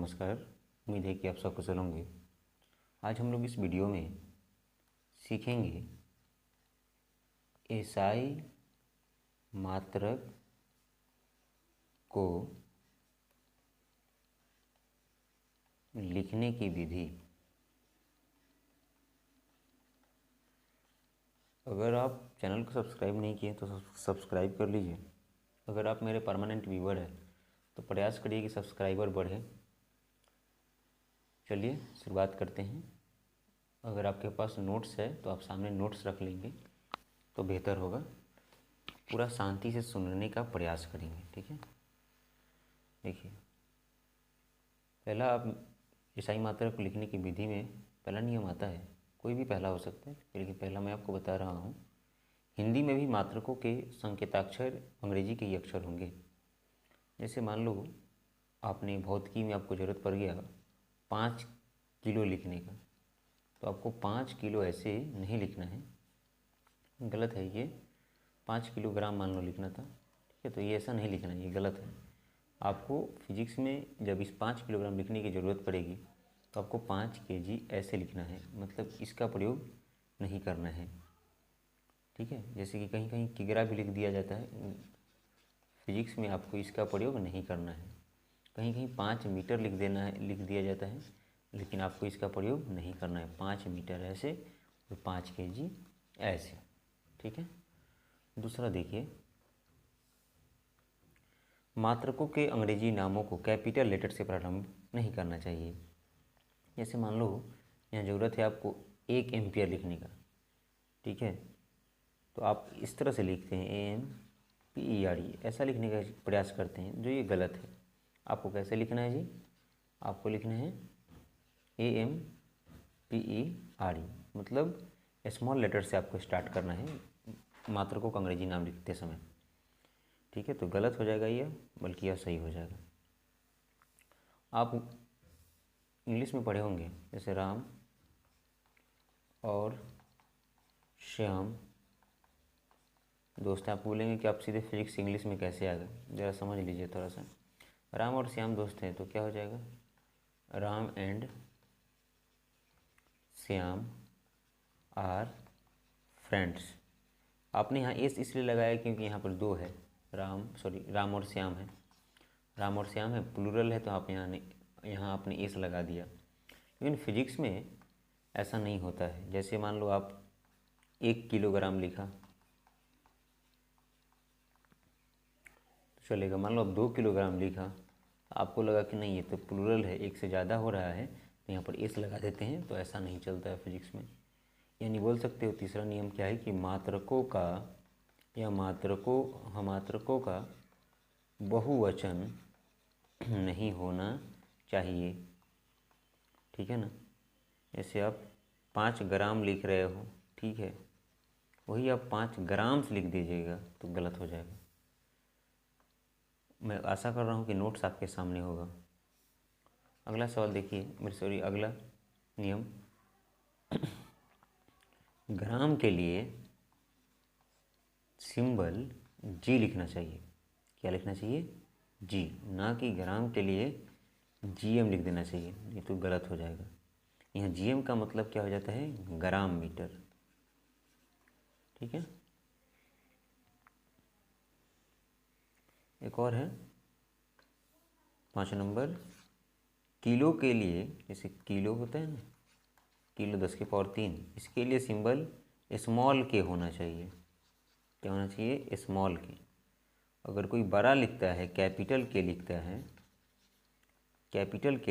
नमस्कार। उम्मीद है कि आप सब कुशल होंगे। आज हम लोग इस वीडियो में सीखेंगे एसआई मात्रक को लिखने की विधि। अगर आप चैनल को सब्सक्राइब नहीं किए तो सब्सक्राइब कर लीजिए। अगर आप मेरे परमानेंट व्यूवर हैं तो प्रयास करिए कि सब्सक्राइबर बढ़े। चलिए शुरुआत करते हैं। अगर आपके पास नोट्स है तो आप सामने नोट्स रख लेंगे तो बेहतर होगा। पूरा शांति से सुनने का प्रयास करेंगे, ठीक है। देखिए, पहला आप ईसाई मात्रा को लिखने की विधि में पहला नियम आता है। कोई भी पहला हो सकता है, लेकिन पहला मैं आपको बता रहा हूँ। हिंदी में भी मात्रकों के संकेताक्षर अंग्रेजी के ही अक्षर होंगे। जैसे मान लो आपने भौतिकी में आपको ज़रूरत पड़ गया 5 किलो लिखने का, तो आपको 5 किलो ऐसे नहीं लिखना है, गलत है ये। 5 किलोग्राम मान लो लिखना था, ठीक है, तो ये ऐसा नहीं लिखना है, ये गलत है। आपको फिजिक्स में जब इस 5 किलोग्राम लिखने की ज़रूरत पड़ेगी तो आपको 5 केजी ऐसे लिखना है, मतलब इसका प्रयोग नहीं करना है, ठीक है। जैसे कि कहीं कहीं किग्रा भी लिख दिया जाता है, फिजिक्स में आपको इसका प्रयोग नहीं करना है। कहीं कहीं 5 मीटर लिख दिया जाता है, लेकिन आपको इसका प्रयोग नहीं करना है। 5 मीटर ऐसे और 5 केजी ऐसे, ठीक है। दूसरा देखिए, मात्रकों के अंग्रेजी नामों को कैपिटल लेटर से प्रारंभ नहीं करना चाहिए। जैसे मान लो यहाँ ज़रूरत है आपको 1 एम्पियर लिखने का, ठीक है, तो आप इस तरह से लिखते हैं AMPERE, ऐसा लिखने का प्रयास करते हैं, जो ये गलत है। आपको कैसे लिखना है जी? आपको लिखना है AMPERE, मतलब स्मॉल लेटर से आपको स्टार्ट करना है मात्रकों का अंग्रेजी नाम लिखते समय, ठीक है। तो गलत हो जाएगा ये, बल्कि यह सही हो जाएगा। आप इंग्लिश में पढ़े होंगे, जैसे राम और श्याम दोस्त हैं। आप बोलेंगे कि आप सीधे फिजिक्स इंग्लिश में कैसे आ गए, ज़रा समझ लीजिए थोड़ा सा। राम और श्याम दोस्त हैं तो क्या हो जाएगा? Ram and Shyam are friends. आपने यहाँ एस इसलिए लगाया क्योंकि यहाँ पर दो है, राम और श्याम है। राम और श्याम है, प्लूरल है, तो आप यहाँ आपने एस लगा दिया। लेकिन फिजिक्स में ऐसा नहीं होता है। जैसे मान लो आप 1 किलोग्राम लिखा तो चलेगा। मान लो आप 2 किलोग्राम लिखा, आपको लगा कि नहीं ये तो प्लूरल है, एक से ज़्यादा हो रहा है, तो यहाँ पर एस लगा देते हैं, तो ऐसा नहीं चलता है फिजिक्स में। यानी बोल सकते हो तीसरा नियम क्या है कि मात्रकों का बहुवचन नहीं होना चाहिए, ठीक है ना। जैसे आप 5 ग्राम लिख रहे हो, ठीक है, वही आप 5 ग्राम से लिख दीजिएगा तो गलत हो जाएगा। मैं आशा कर रहा हूँ कि नोट्स आपके सामने होगा। अगला सवाल देखिए, अगला नियम, ग्राम के लिए सिंबल जी लिखना चाहिए। क्या लिखना चाहिए? जी, ना कि ग्राम के लिए GM लिख देना चाहिए, ये तो गलत हो जाएगा। यहाँ GM का मतलब क्या हो जाता है? ग्राम मीटर, ठीक है। एक और है 5 नंबर, किलो के लिए, जैसे किलो होता है ना, किलो 10 की पावर 3, इसके लिए सिंबल स्मॉल के होना चाहिए। क्या होना चाहिए? स्मॉल के। अगर कोई बड़ा लिखता है, कैपिटल के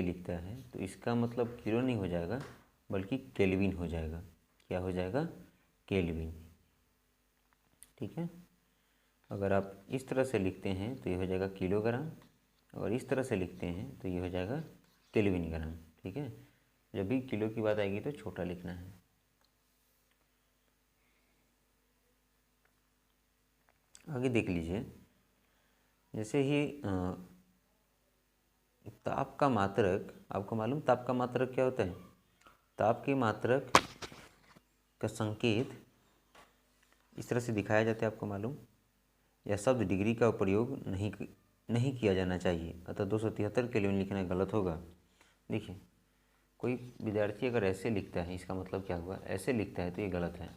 लिखता है तो इसका मतलब किलो नहीं हो जाएगा, बल्कि केल्विन हो जाएगा। क्या हो जाएगा? केल्विन, ठीक है। अगर आप इस तरह से लिखते हैं तो ये हो जाएगा किलोग्राम, और इस तरह से लिखते हैं तो ये हो जाएगा केल्विन ग्राम, ठीक है। जब भी किलो की बात आएगी तो छोटा लिखना है। आगे देख लीजिए, जैसे ही ताप का मात्रक, आपको मालूम ताप का मात्रक क्या होता है? ताप के मात्रक का संकेत इस तरह से दिखाया जाता है, आपको मालूम। यह शब्द डिग्री का प्रयोग नहीं किया जाना चाहिए, अतः 273 केल्विन लिखना गलत होगा। देखिए कोई विद्यार्थी अगर ऐसे लिखता है, इसका मतलब क्या हुआ, ऐसे लिखता है तो ये गलत है।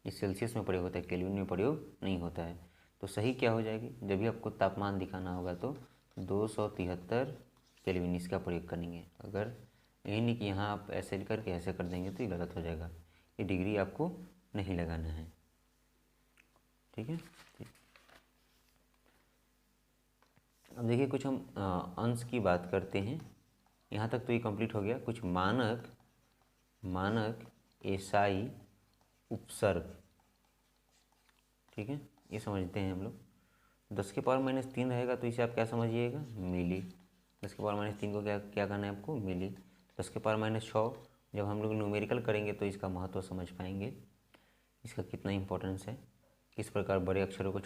ये सेल्सियस में प्रयोग होता है, केल्विन में प्रयोग नहीं होता है। तो सही क्या हो जाएगी, जब भी आपको तापमान दिखाना होगा तो 273 केल्विन इसका प्रयोग करेंगे। अगर यही नहीं कि यहाँ आप ऐसे करके ऐसे कर देंगे तो ये गलत हो जाएगा। ये डिग्री आपको नहीं लगाना है, ठीक है। अब देखिए कुछ हम अंश की बात करते हैं। यहाँ तक तो ये कंप्लीट हो गया। कुछ मानक एसआई उपसर्ग, ठीक है, ये समझते हैं हम लोग। 10⁻³ रहेगा तो इसे आप क्या समझिएगा, मिली। 10⁻³ को क्या करना है आपको, मिली। 10⁻⁶ जब हम लोग न्यूमेरिकल करेंगे तो इसका महत्व समझ पाएंगे, इसका कितना इंपॉर्टेंस है, किस प्रकार बड़े अक्षरों को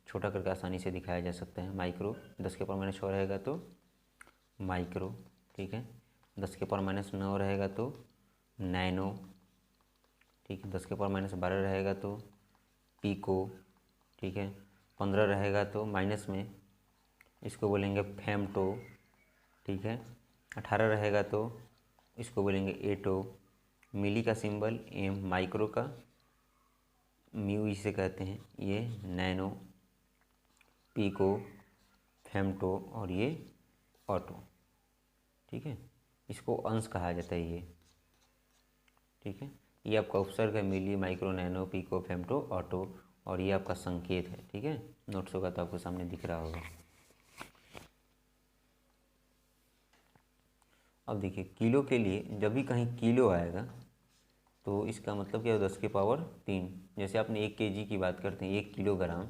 छोटा करके आसानी से दिखाया जा सकता है। माइक्रो 10⁻⁶ रहेगा तो माइक्रो, ठीक है। 10⁻⁹ रहेगा तो नैनो, ठीक है। 10⁻12 रहेगा तो पिको, ठीक है। 15 रहेगा तो माइनस में इसको बोलेंगे फेमटो, ठीक है। 18 रहेगा तो इसको बोलेंगे एटो। मिली का सिंबल एम, माइक्रो का म्यू इसे कहते हैं, ये नैनो, पिको, फेमटो और ये ऑटो, ठीक है। इसको अंश कहा जाता है ये, ठीक है। ये आपका उपसर्ग है, milli, micro, nano, pico, femto, atto, और ये आपका संकेत है, ठीक है। नोट्स होगा तो आपको सामने दिख रहा होगा। अब देखिए किलो के लिए जब भी कहीं किलो आएगा तो इसका मतलब क्या है, 10⁻3। जैसे आपने 1 kg की बात करते हैं, 1 किलोग्राम,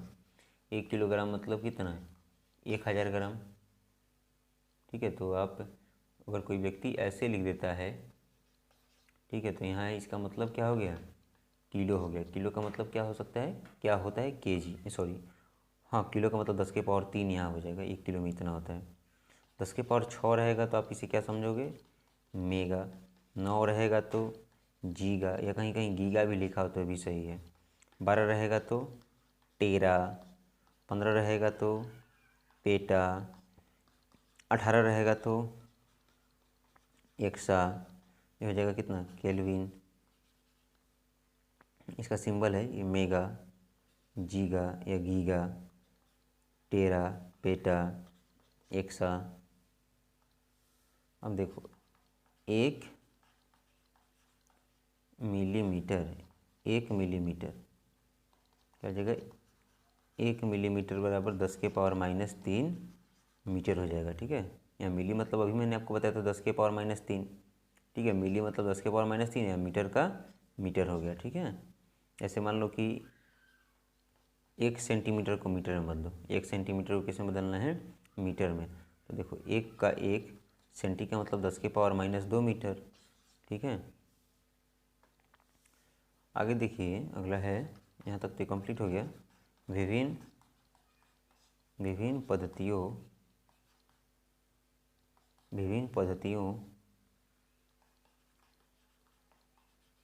1 किलोग्राम मतलब कितना है, 1000 ग्राम, ठीक है। तो आप अगर कोई व्यक्ति ऐसे लिख देता है, ठीक है, तो यहाँ इसका मतलब क्या हो गया, किलो हो गया। किलो का मतलब क्या हो सकता है, क्या होता है, केजी, सॉरी, हाँ, किलो का मतलब 10⁻3 यहाँ हो जाएगा। 1 किलो में इतना होता है। 10⁻6 रहेगा तो आप इसे क्या समझोगे, मेगा। 9 रहेगा तो जीगा, या कहीं कहीं गीगा भी लिखा हो तो भी सही है। 12 रहेगा तो टेरा। 15 रहेगा तो पेटा। 18 रहेगा तो एक्सा, ये हो जाएगा कितना, केल्विन। इसका सिंबल है ये मेगा, जीगा या गीगा, टेरा, पेटा, एक्सा। अब देखो 1 मिलीमीटर, 1 मिलीमीटर क्या हो जाएगा, 1 मिलीमीटर बराबर 10⁻³ मीटर हो जाएगा, ठीक है। या मिली मतलब अभी मैंने आपको बताया था 10⁻3, ठीक है। मिली मतलब 10⁻3 या मीटर का मीटर हो गया, ठीक है। ऐसे मान लो कि 1 सेंटीमीटर को मीटर में बदलो, 1 सेंटीमीटर को किस में बदलना है, मीटर में। तो देखो 1 का 1 सेंटी का मतलब 10⁻² मीटर, ठीक है। आगे देखिए अगला है, यहाँ तक तो कंप्लीट हो गया। विभिन्न पद्धतियों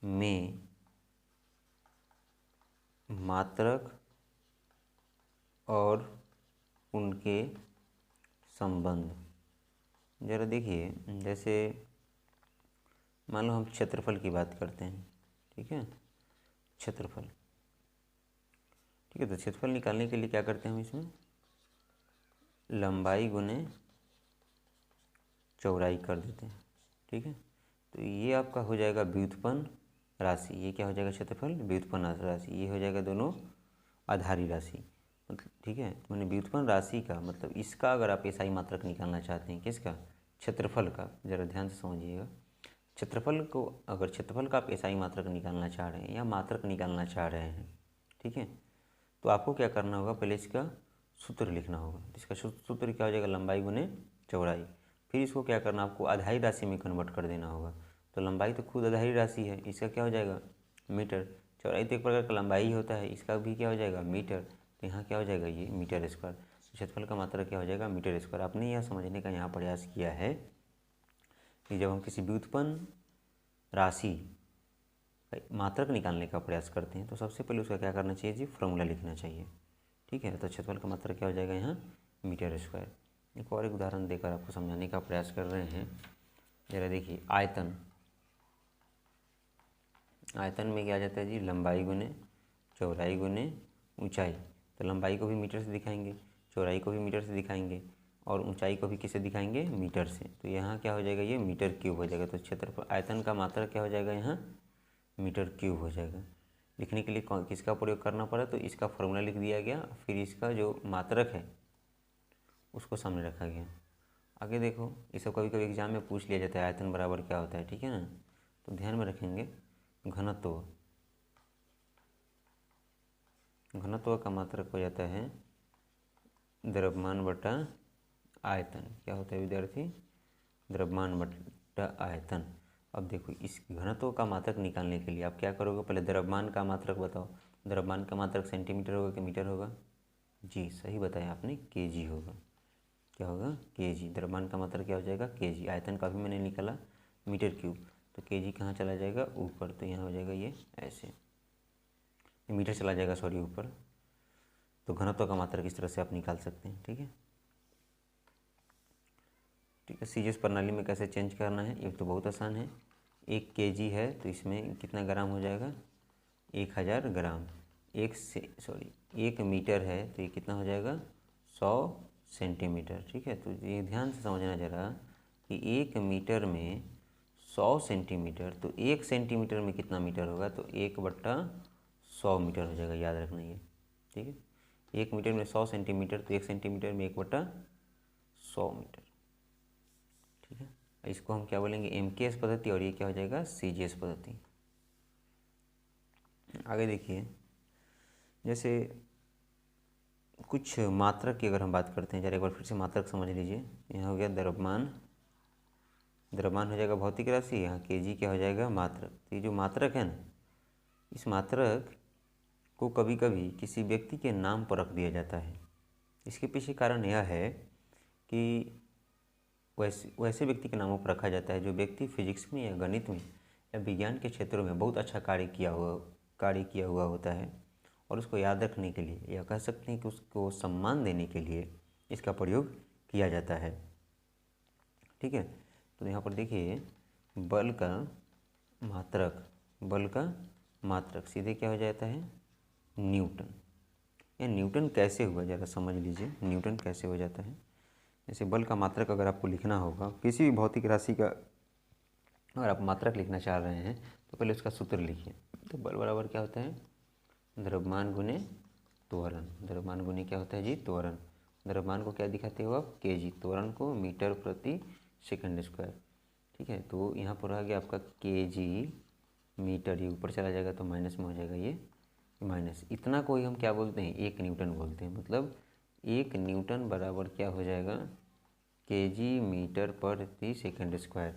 में मात्रक और उनके संबंध। ज़रा देखिए, जैसे मान लो हम क्षेत्रफल की बात करते हैं, ठीक है, क्षेत्रफल, ठीक है। तो क्षेत्रफल निकालने के लिए क्या करते हैं हम, इसमें लंबाई गुने चौड़ाई कर देते हैं, ठीक है। तो ये आपका हो जाएगा व्युत्पन्न राशि। ये क्या हो जाएगा, क्षेत्रफल व्युत्पन्न राशि। ये हो जाएगा दोनों आधारी राशि, मतलब, ठीक है। तो मैंने व्युत्पन्न राशि का मतलब इसका अगर आप एसआई मात्रक निकालना चाहते हैं, किसका, क्षेत्रफल का, ज़रा ध्यान से समझिएगा। क्षेत्रफल को अगर क्षेत्रफल का आप एसआई मात्रक निकालना चाह रहे हैं या मात्रक निकालना चाह रहे हैं, ठीक है, तो आपको क्या करना होगा, पहले इसका सूत्र लिखना होगा। इसका सूत्र क्या हो जाएगा, लंबाई गुने चौड़ाई। फिर इसको क्या करना, आपको आधारी राशि में कन्वर्ट कर देना होगा। तो लंबाई तो खुद आधारी राशि है, इसका क्या हो जाएगा, मीटर। चौड़ाई तो एक प्रकार का लंबाई ही होता है, इसका भी क्या हो जाएगा, मीटर। तो यहाँ क्या हो जाएगा, ये मीटर स्क्वायर। क्षेत्रफल का मात्रा क्या हो जाएगा, मीटर स्क्वायर। आपने यह समझने का यहाँ प्रयास किया है कि जब हम किसी व्युत्पन्न राशि मात्रक निकालने का प्रयास करते हैं तो सबसे पहले उसका क्या करना चाहिए जी, फॉर्मूला लिखना चाहिए, ठीक है। तो क्षेत्रफल का मात्रक क्या हो जाएगा यहाँ, मीटर स्क्वायर। एक और एक उदाहरण देकर आपको समझाने का प्रयास कर रहे हैं। जरा देखिए आयतन, आयतन में क्या आ जाता है जी, लंबाई गुने चौड़ाई गुने ऊंचाई। तो लंबाई को भी मीटर से दिखाएंगे, चौड़ाई को भी मीटर से दिखाएंगे और ऊंचाई को भी किससे दिखाएंगे, मीटर से। तो यहाँ क्या हो जाएगा, ये मीटर क्यूब हो जाएगा। तो क्षेत्रफल आयतन का मात्रा क्या हो जाएगा, यहाँ मीटर क्यूब हो जाएगा। लिखने के लिए किसका प्रयोग करना पड़ा, तो इसका फॉर्मूला लिख दिया गया, फिर इसका जो मात्रक है उसको सामने रखा गया। आगे देखो, ये सब कभी कभी एग्जाम में पूछ लिया जाता है, आयतन बराबर क्या होता है, ठीक है ना। तो ध्यान में रखेंगे, घनत्व, घनत्व का मात्रक हो जाता है द्रव्यमान बटा आयतन। क्या होता है विद्यार्थी, द्रव्यमान बटा आयतन। अब देखो, इस घनत्व का मात्रक निकालने के लिए आप क्या करोगे, पहले द्रव्यमान का मात्रक बताओ। द्रव्यमान का मात्रक सेंटीमीटर होगा कि मीटर होगा, जी सही बताया आपने, केजी होगा। क्या होगा, केजी। द्रव्यमान का मात्रक क्या हो जाएगा, केजी। आयतन का भी मैंने निकाला मीटर क्यूब, तो केजी कहाँ चला जाएगा, ऊपर। तो यहाँ हो जाएगा ये ऐसे, मीटर चला जाएगा सॉरी ऊपर। तो घनत्व का मात्रक इस तरह से आप निकाल सकते हैं, ठीक है। ठीक है, सीजीएस प्रणाली में कैसे चेंज करना है, ये तो बहुत आसान है। 1 केजी है तो इसमें कितना ग्राम हो जाएगा, 1000 ग्राम। 1 मीटर है तो ये कितना हो जाएगा, 100 सेंटीमीटर। ठीक है, तो ये ध्यान से समझना जरा कि 1 मीटर में 100 सेंटीमीटर, तो 1 सेंटीमीटर में कितना मीटर होगा, तो 1/100 मीटर हो जाएगा, याद रखना ये। ठीक है, 1 मीटर में 100 सेंटीमीटर, तो 1 सेंटीमीटर में 1/100 मीटर। ठीक है, इसको हम क्या बोलेंगे, एमकेएस पद्धति, और ये क्या हो जाएगा, सीजीएस पद्धति। आगे देखिए, जैसे कुछ मात्रक की अगर हम बात करते हैं, जरा एक बार फिर से मात्रक समझ लीजिए। यहाँ हो गया द्रव्यमान, द्रव्यमान हो जाएगा भौतिक राशि, यहाँ केजी क्या हो जाएगा, मात्रक। तो ये जो मात्रक है ना, इस मात्रक को कभी कभी किसी व्यक्ति के नाम पर रख दिया जाता है। इसके पीछे कारण यह है कि वैसे व्यक्ति के नामों पर रखा जाता है जो व्यक्ति फिजिक्स में या गणित में या विज्ञान के क्षेत्रों में बहुत अच्छा कार्य किया हुआ होता है, और उसको याद रखने के लिए या कह सकते हैं कि उसको सम्मान देने के लिए इसका प्रयोग किया जाता है। ठीक है, तो यहाँ पर देखिए, बल का मात्रक, बल का मात्रक सीधे क्या हो जाता है, न्यूटन। यह न्यूटन कैसे हुआ, ज़रा समझ लीजिए, न्यूटन कैसे हो जाता है। जैसे बल का मात्रक अगर आपको लिखना होगा, किसी भी भौतिक राशि का अगर आप मात्रक लिखना चाह रहे हैं, तो पहले उसका सूत्र लिखिए। तो बल बराबर क्या होता है, द्रव्यमान गुने त्वरण। द्रव्यमान गुने क्या होता है जी, त्वरण। द्रव्यमान को क्या दिखाते हो आप, केजी, त्वरण को मीटर प्रति सेकंड स्क्वायर। ठीक है, तो यहाँ पर आ गया आपका केजी मीटर, ये ऊपर चला जाएगा तो माइनस में हो जाएगा ये माइनस। इतना को ही हम क्या बोलते हैं, 1 न्यूटन बोलते हैं। मतलब 1 न्यूटन बराबर क्या हो जाएगा, केजी मीटर प्रति सेकंड स्क्वायर।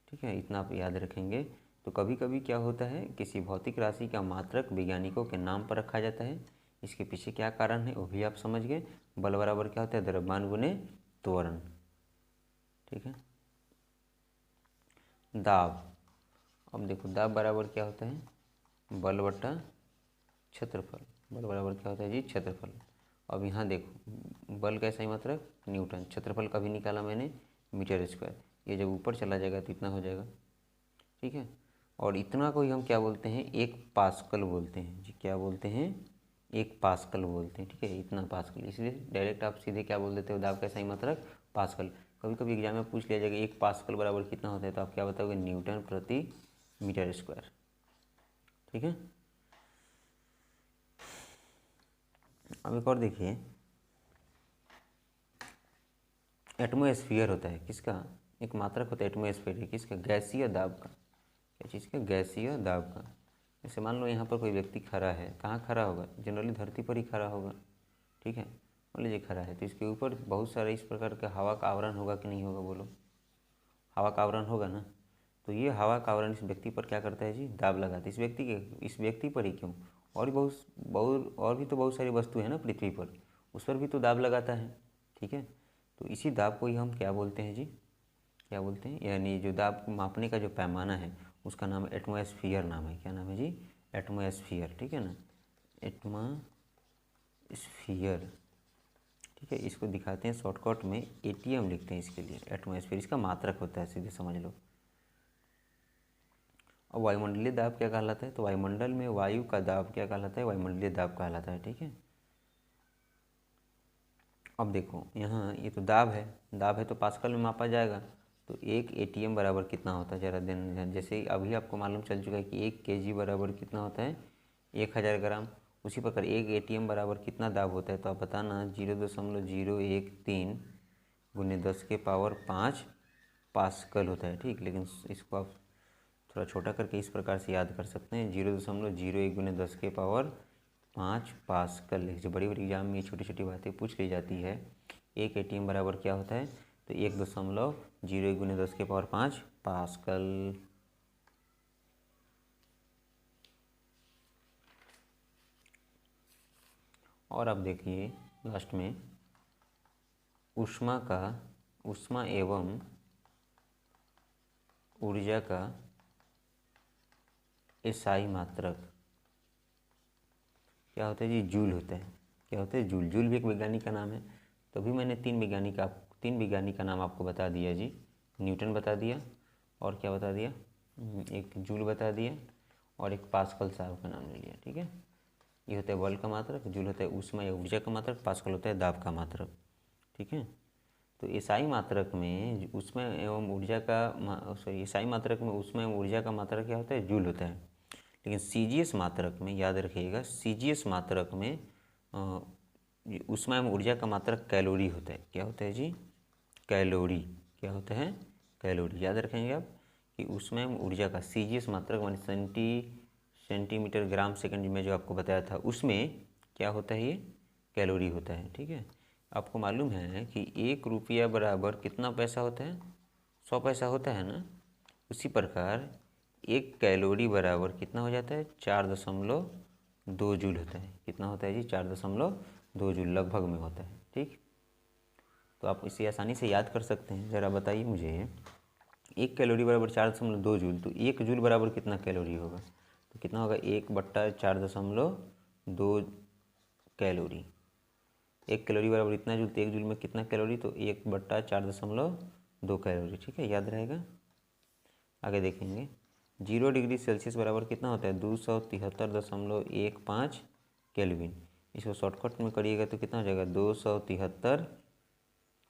ठीक है, इतना आप याद रखेंगे। तो कभी कभी क्या होता है, किसी भौतिक राशि का मात्रक वैज्ञानिकों के नाम पर रखा जाता है। इसके पीछे क्या कारण है वो भी आप समझ गए। बल बराबर क्या होता है, द्रव्यमान गुने त्वरण। ठीक है, दाब, अब देखो दाब बराबर क्या होता है, बल बटा क्षेत्रफल। बल बराबर क्या होता है जी, क्षेत्रफल। अब यहाँ देखो, बल का सही मात्रक न्यूटन, क्षेत्रफल का भी निकाला मैंने मीटर स्क्वायर। ये जब ऊपर चला जाएगा तो इतना हो जाएगा। ठीक है, और इतना को ही हम क्या बोलते हैं, 1 पास्कल बोलते हैं जी। क्या बोलते हैं, 1 पास्कल बोलते हैं। ठीक है, इतना पास्कल, इसलिए डायरेक्ट आप सीधे क्या बोल देते हो, दाब का सही मात्रक पास्कल। कभी कभी एग्जाम में पूछ लिया जाएगा 1 पास्कल बराबर कितना होता है, तो आप क्या बताओगे, न्यूटन प्रति मीटर स्क्वायर। ठीक है, अब एक और देखिए, एटमॉस्फेयर होता है किसका, एक मात्रक होता है एटमॉस्फेयर, किसका, गैसीय दाब का। क्या चीज़ का, गैसीय दाब का। जैसे मान लो यहाँ पर कोई व्यक्ति खड़ा है, कहाँ खड़ा होगा, जनरली धरती पर ही खड़ा होगा। ठीक है, मान लीजिए खड़ा है, तो इसके ऊपर बहुत सारे इस प्रकार का हवा का आवरण होगा कि नहीं होगा, बोलो, हवा का आवरण होगा ना। तो ये हवा का आवरण इस व्यक्ति पर क्या करता है जी, दाब लगाता है। इस व्यक्ति पर ही क्यों, और भी तो बहुत सारी वस्तु है ना पृथ्वी पर, उस पर भी तो दाब लगाता है। ठीक है, तो इसी दाब को ही हम क्या बोलते हैं जी, क्या बोलते हैं, यानी जो दाब को मापने का जो पैमाना है उसका नाम एटमॉस्फेयर नाम है। क्या नाम है जी, एटमॉस्फेयर। ठीक है ना, एटमॉस्फेयर। ठीक है, इसको दिखाते हैं शॉर्टकट में, एटीएम लिखते हैं इसके लिए, एटमॉस्फेयर इसका मात्रक होता है, सीधे समझ लो। और वायुमंडलीय दाब क्या कहलाता है? तो वायुमंडल में वायु का दाब क्या कहलाता है? वायुमंडलीय दाब कहलाता है। ठीक है, अब देखो यहाँ ये तो दाब है तो पास्कल में मापा जाएगा। तो 1 ATM बराबर कितना होता है जरा दिन, जैसे अभी आपको मालूम चल चुका है कि 1 kg बराबर कितना होता है? 1000 ग्राम। उसी प्रकार 1 ATM बराबर कितना दाब होता है? तो आप बताना 0.013 × 10⁵ पास्कल होता है। ठीक, लेकिन इसको आप थोड़ा छोटा करके इस प्रकार से याद कर सकते हैं, 0.01 × 10⁵ पास्कल। जो बड़ी बड़ी एग्जाम में छोटी छोटी बातें पूछ ली जाती है। 1 ATM बराबर क्या होता है? तो 1.01 × 10⁵ पास्कल। और अब देखिए लास्ट में ऊष्मा एवं ऊर्जा का एसआई मात्रक क्या होता है जी? जूल होता है। क्या होता है? जूल। जूल भी एक वैज्ञानिक का नाम है। तो अभी मैंने तीन वैज्ञानिक का नाम आपको बता दिया जी। न्यूटन बता दिया, और क्या बता दिया? एक जूल बता दिया, और एक पास्कल साहब का नाम ले लिया। ठीक है, ये होता है बल का मात्रक, जूल होता है ऊष्मा या ऊर्जा का मात्रक, पास्कल होता है दाब का मात्रक। ठीक है, तो एसआई मात्रक में ऊष्मा एवं ऊर्जा का एसआई मात्रक में ऊष्मा एवं ऊर्जा का मात्रक क्या होता है? जूल होता है। लेकिन सीजीएस मात्रक में याद रखिएगा, सीजीएस मात्रक में ऊष्मा एवं ऊर्जा का मात्रक कैलोरी होता है। क्या होता है जी? कैलोरी। क्या होता है? कैलोरी। याद रखेंगे आप कि ऊष्मा एवं ऊर्जा का सीजीएस मात्रक मान सेंटीमीटर ग्राम सेकंड में जो आपको बताया था, उसमें क्या होता है? ये कैलोरी होता है। ठीक है, आपको मालूम है कि 1 रुपया बराबर कितना पैसा होता है? 100 पैसा होता है ना। उसी प्रकार 1 कैलोरी बराबर कितना हो जाता है? 4.2 जूल होता है। कितना होता है जी? 4.2 जूल लगभग में होता है। ठीक, तो आप इसे आसानी से याद कर सकते हैं। ज़रा बताइए मुझे, 1 कैलोरी बराबर 4.2 जूल, तो 1 जूल बराबर कितना कैलोरी होगा? तो कितना होगा? 1/4.2 कैलोरी। 1 कैलोरी बराबर इतना जूल, तो 1 जूल में कितना कैलोरी? तो 1/4.2 कैलोरी। ठीक है, याद रहेगा। आगे देखेंगे, 0 डिग्री सेल्सियस बराबर कितना होता है? 273.15 केल्विन। इसको शॉर्टकट में करिएगा तो कितना हो जाएगा? 273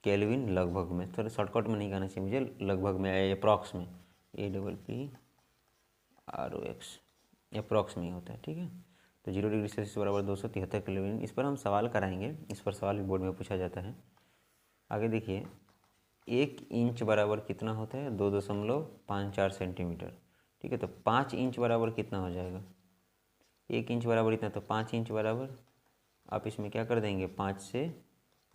केल्विन लगभग में। थोड़ा शॉर्टकट में नहीं कहना चाहिए मुझे, लगभग में अप्रॉक्स में, APPROX अप्रॉक्स में होता है। ठीक है, तो 0 डिग्री सेल्सियस बराबर 273 केल्विन। इस पर हम सवाल कराएंगे, इस पर सवाल भी बोर्ड में पूछा जाता है। आगे देखिए, 1 इंच बराबर कितना होता है? 2.54 सेंटीमीटर। ठीक है, तो 5 इंच बराबर कितना हो जाएगा? 1 इंच बराबर इतना, तो 5 इंच बराबर आप इसमें क्या कर देंगे? 5 से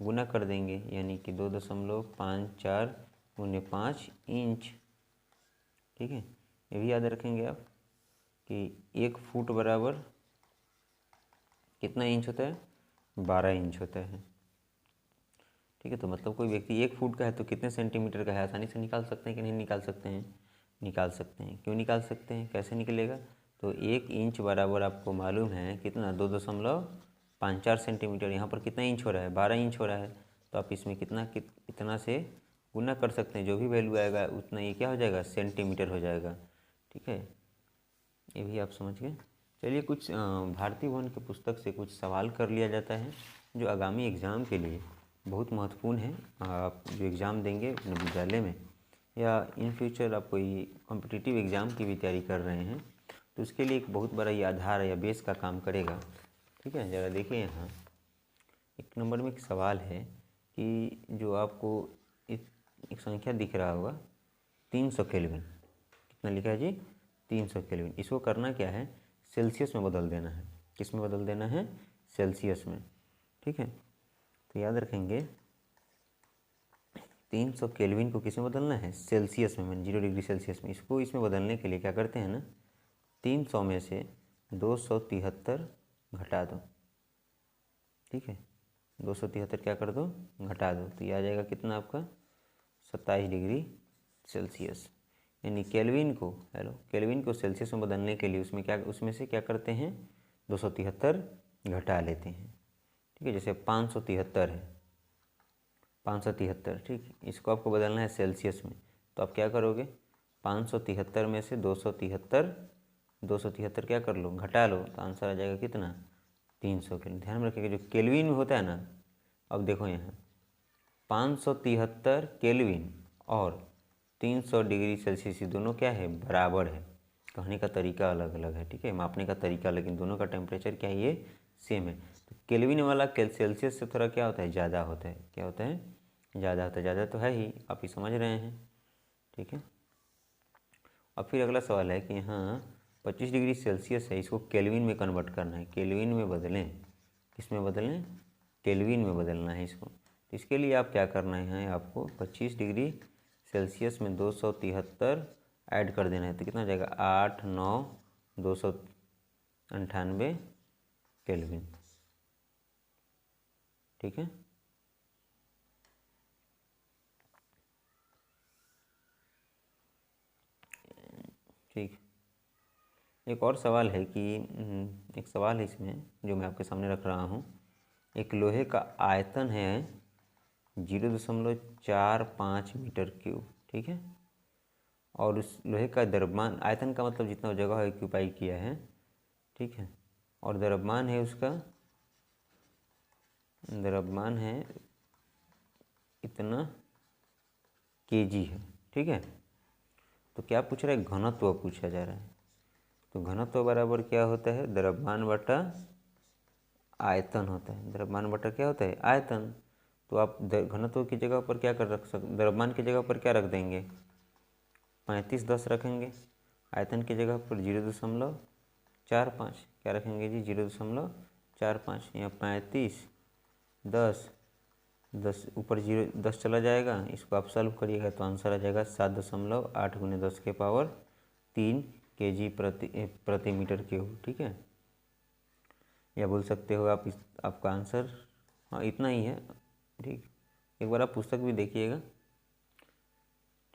गुना कर देंगे, यानी कि 2.54 × 5 इंच। ठीक है, ये भी याद रखेंगे आप कि 1 फुट बराबर कितना इंच होता है? 12 इंच होता है। ठीक है, तो मतलब कोई व्यक्ति 1 फुट का है तो कितने सेंटीमीटर का है? आसानी से निकाल सकते हैं कि नहीं निकाल सकते हैं? निकाल सकते हैं। क्यों निकाल सकते हैं? कैसे निकलेगा? तो 1 इंच बराबर आपको मालूम है कितना? 2.54 सेंटीमीटर। यहाँ पर कितना इंच हो रहा है? 12 इंच हो रहा है। तो आप इसमें इतना से गुना कर सकते हैं, जो भी वैल्यू आएगा उतना ये क्या हो जाएगा? सेंटीमीटर हो जाएगा। ठीक है, ये भी आप समझ गए। चलिए, कुछ भारतीय भवन की पुस्तक से कुछ सवाल कर लिया जाता है जो आगामी एग्ज़ाम के लिए बहुत महत्वपूर्ण है। आप जो एग्ज़ाम देंगे अपने विद्यालय में, या इन फ्यूचर आप कोई कॉम्पिटिटिव एग्ज़ाम की भी तैयारी कर रहे हैं, तो उसके लिए एक बहुत बड़ा ये आधार या बेस का काम करेगा। ठीक है, ज़रा देखिए, यहाँ 1 नंबर में एक सवाल है कि जो आपको एक संख्या दिख रहा होगा 300 केल्विन। कितना लिखा है जी? 300 केल्विन। इसको करना क्या है? सेल्सियस में बदल देना है। किस में बदल देना है? सेल्सियस में। ठीक है, तो याद रखेंगे 300 केल्विन को किस में बदलना है? सेल्सियस में, 0 डिग्री सेल्सियस में। इसको इसमें बदलने के लिए क्या करते हैं ना, 300 में से 273 घटा दो। ठीक है, 273 क्या कर दो? घटा दो। तो ये आ जाएगा कितना आपका? 27 डिग्री सेल्सियस। यानी केल्विन को सेल्सियस में बदलने के लिए उसमें से क्या करते हैं? 273 घटा लेते हैं। ठीक है, जैसे 573 है, 573। ठीक, इसको आपको बदलना है सेल्सियस में, तो आप क्या करोगे? 573 में से 273 क्या कर लो, घटा लो, तो आंसर आ जाएगा कितना, 300 केल्विन। ध्यान में रखिएगा जो केल्विन में होता है ना, अब देखो यहाँ 573 केल्विन और 300 डिग्री सेल्सियस, ये दोनों क्या है, बराबर है। कहने का तरीका अलग अलग है, ठीक है, मापने का तरीका, लेकिन दोनों का टेम्परेचर क्या है, ये सेम है। तो केल्विन वाला सेल्सियस से थोड़ा क्या होता है, ज़्यादा होता है। क्या होता है, ज़्यादा होता है। ज़्यादा तो है ही, आप ही समझ रहे हैं, ठीक है। अब फिर अगला सवाल है कि यहाँ 25 डिग्री सेल्सियस है, इसको केल्विन में कन्वर्ट करना है, केल्विन में बदलें। किसमें बदलें, केल्विन में बदलना है इसको। तो इसके लिए आप क्या करना है, आपको 25 डिग्री सेल्सियस में 273 ऐड कर देना है। तो कितना हो जाएगा, 8 9 298 केल्विन, ठीक है। ठीक, एक और सवाल है कि एक सवाल है इसमें जो मैं आपके सामने रख रहा हूँ। एक लोहे का आयतन है 0.45 मीटर क्यूब, ठीक है। और उस लोहे का द्रव्यमान, आयतन का मतलब जितना जगह है ऑक्यूपाई किया है, ठीक है। और द्रव्यमान है उसका, द्रव्यमान है इतना केजी है, ठीक है। तो क्या पूछ रहा है, घनत्व पूछा जा रहा है। तो घनत्व बराबर क्या होता है, द्रव्यमान बटा आयतन होता है। द्रव्यमान बटा क्या होता है, आयतन। तो आप घनत्व की जगह पर क्या कर रख सकते, द्रव्यमान की जगह पर क्या रख देंगे, 3510 रखेंगे। आयतन की जगह पर 0.45 क्या रखेंगे जी, 0.45। यहाँ 35 10 10 ऊपर 10 चला जाएगा, इसको आप सॉल्व करिएगा तो आंसर आ जाएगा 7.8 × 10⁻³ kg प्रति मीटर क्यूब, ठीक है। या बोल सकते हो आप आपका आंसर हाँ इतना ही है, ठीक। एक बार आप पुस्तक भी देखिएगा,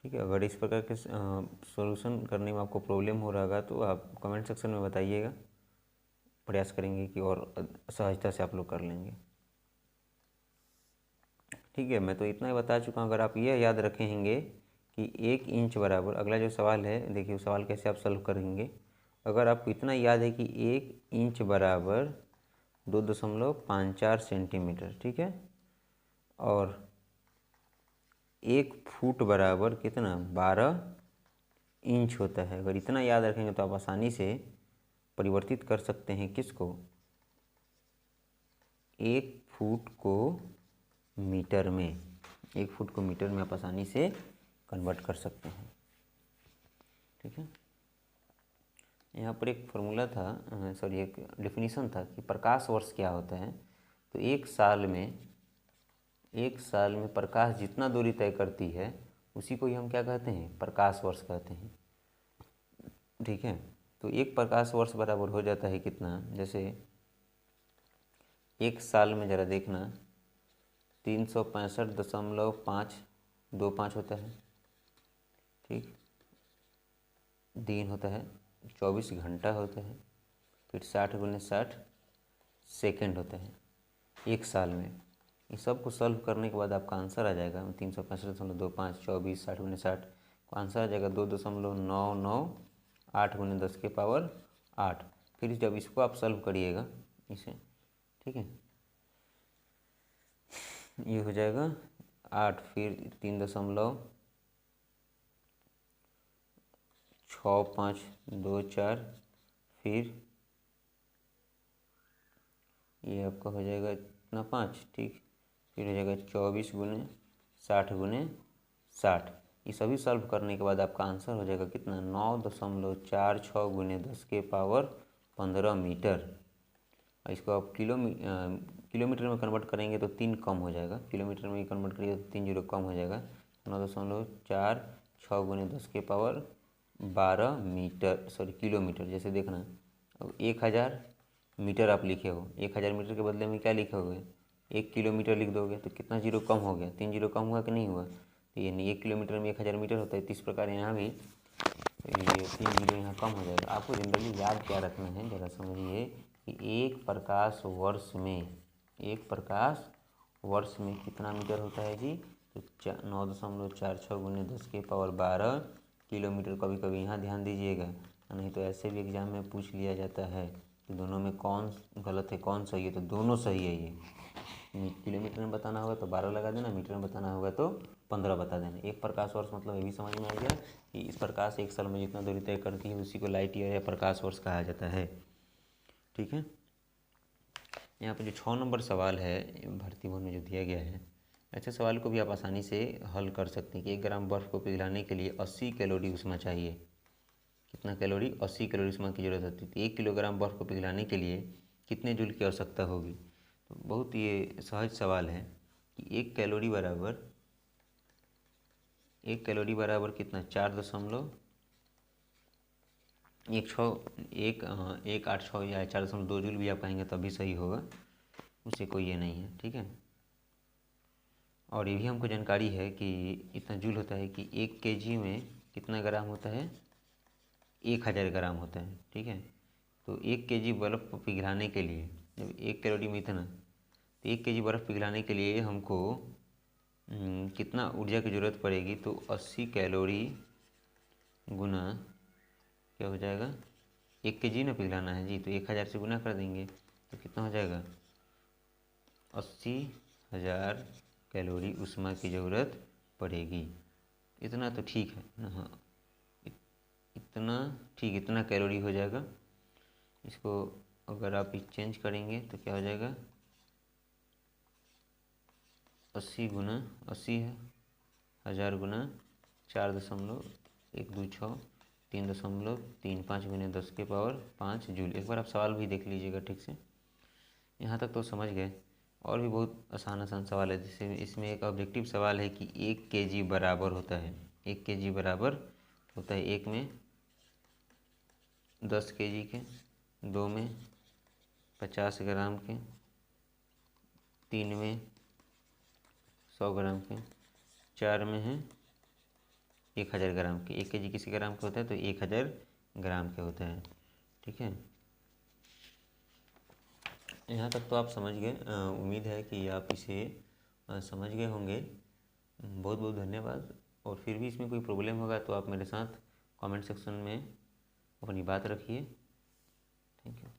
ठीक है। अगर इस प्रकार के सॉल्यूशन करने में आपको प्रॉब्लम हो रहा होगा तो आप कमेंट सेक्शन में बताइएगा, प्रयास करेंगे कि और सहजता से आप लोग कर लेंगे, ठीक है। मैं तो इतना ही बता चुका हूँ। अगर आप ये याद रखेंगे कि 1 इंच बराबर, अगला जो सवाल है देखिए उस सवाल कैसे आप सॉल्व करेंगे। अगर आपको इतना याद है कि 1 इंच बराबर 2.54 सेंटीमीटर, ठीक है। और 1 फुट बराबर कितना, 12 इंच होता है। अगर इतना याद रखेंगे तो आप आसानी से परिवर्तित कर सकते हैं किसको, 1 फुट को मीटर में। 1 फुट को मीटर में आप आसानी से कन्वर्ट कर सकते हैं, ठीक है। यहाँ पर एक फॉर्मूला था, सॉरी एक डेफिनेशन था कि प्रकाश वर्ष क्या होता है। तो एक साल में प्रकाश जितना दूरी तय करती है उसी को ही हम क्या कहते हैं, प्रकाश वर्ष कहते हैं, ठीक है। तो एक प्रकाश वर्ष बराबर हो जाता है कितना, जैसे एक साल में ज़रा देखना 365.525 होता है, ठीक। दिन होता है, 24 घंटा होता है, फिर 60 × 60 सेकेंड होता है एक साल में। इस सब को सॉल्व करने के बाद आपका आंसर आ जाएगा 365.25 24 60 × 60 को आंसर आ जाएगा 2.998 × 10⁸ फिर जब इसको आप सॉल्व करिएगा इसे, ठीक है, ये हो जाएगा 8, फिर 3.6524, फिर ये आपका हो जाएगा इतना 5, ठीक। फिर हो जाएगा 24 × 60 × 60। ये सभी सॉल्व करने के बाद आपका आंसर हो जाएगा कितना, 9.46 × 10⁻15 मीटर। इसको आप किलोमीटर में कन्वर्ट करेंगे तो 3 कम हो जाएगा, किलोमीटर में कन्वर्ट करिए तो 3 जीरो कम हो जाएगा। 9.46 × 10⁻12 मीटर, सॉरी किलोमीटर। जैसे देखना, अब 1000 मीटर आप लिखे हो, 1000 मीटर के बदले में क्या लिखोगे, 1 किलोमीटर लिख दोगे, तो कितना जीरो कम हो गया, 3 जीरो कम हुआ कि नहीं हुआ। तो ये नहीं, 1 किलोमीटर में 1000 मीटर होता है, तो इस प्रकार यहाँ भी ये 3 जीरो यहाँ कम हो जाएगा। आपको जनरली याद क्या रखना है, ज़रा समझिए कि एक प्रकाश वर्ष में कितना मीटर होता है जी, तो 9.46 × 10⁻12 किलोमीटर। कभी कभी यहाँ ध्यान दीजिएगा, नहीं तो ऐसे भी एग्जाम में पूछ लिया जाता है कि दोनों में कौन गलत है कौन सही है, तो दोनों सही है ये। किलोमीटर में बताना होगा तो 12 लगा देना, मीटर में बताना होगा तो 15 बता देना। एक प्रकाश वर्ष मतलब ये भी समझ में आ गया कि इस प्रकाश एक साल में जितना दूरी तय करती है उसी को लाइट ईयर या प्रकाश वर्ष कहा जाता है। ठीक है, यहाँ पे जो 6 नंबर सवाल है भर्ती भवन में जो दिया गया है, ऐसे सवाल को भी आप आसानी से हल कर सकते हैं कि 1 ग्राम बर्फ़ को पिघलाने के लिए 80 कैलोरी ऊष्मा चाहिए। कितना कैलोरी? 80 कैलोरी ऊष्मा की ज़रूरत होती है। तो 1 किलोग्राम बर्फ़ को पिघलाने के लिए कितने जूल की आवश्यकता होगी? तो बहुत ये सहज सवाल है कि 1 कैलोरी बराबर कितना? 4.186 या 4.2 जूल भी आप कहेंगे तब भी सही होगा, उससे कोई ये नहीं है। ठीक है, और ये भी हमको जानकारी है कि इतना जूल होता है कि 1 केजी में कितना ग्राम होता है? 1000 ग्राम होता है। ठीक है, तो 1 केजी बर्फ़ पिघलाने के लिए, जब 1 कैलोरी में इतना, तो 1 केजी बर्फ़ पिघलाने के लिए हमको कितना ऊर्जा की ज़रूरत पड़ेगी? तो 80 कैलोरी गुना क्या हो जाएगा? 1 केजी ना पिघलाना है जी, तो 1000 से गुना कर देंगे तो कितना हो जाएगा? 80,000 कैलोरी ऊष्मा की ज़रूरत पड़ेगी। इतना तो ठीक है ना? हाँ, इतना ठीक, इतना कैलोरी हो जाएगा। इसको अगर आप चेंज करेंगे तो क्या हो जाएगा? 80 गुना 80,000 गुना 4.126 3.35 गुने 10 के पावर 5 जूल। एक बार आप सवाल भी देख लीजिएगा ठीक से। यहाँ तक तो समझ गए। और भी बहुत आसान सवाल है, जैसे इसमें एक ऑब्जेक्टिव सवाल है कि 1 केजी बराबर होता है, 1 केजी बराबर होता है 1 में 10 केजी के, 2 में 50 ग्राम के, 3 में 100 ग्राम के, 4 में है 1000 ग्राम के। 1 केजी किसी ग्राम का होता है तो 1000 ग्राम के होता है। ठीक है, यहाँ तक तो आप समझ गए। उम्मीद है कि आप इसे समझ गए होंगे। बहुत बहुत धन्यवाद। और फिर भी इसमें कोई प्रॉब्लम होगा तो आप मेरे साथ कमेंट सेक्शन में अपनी बात रखिए। Thank you.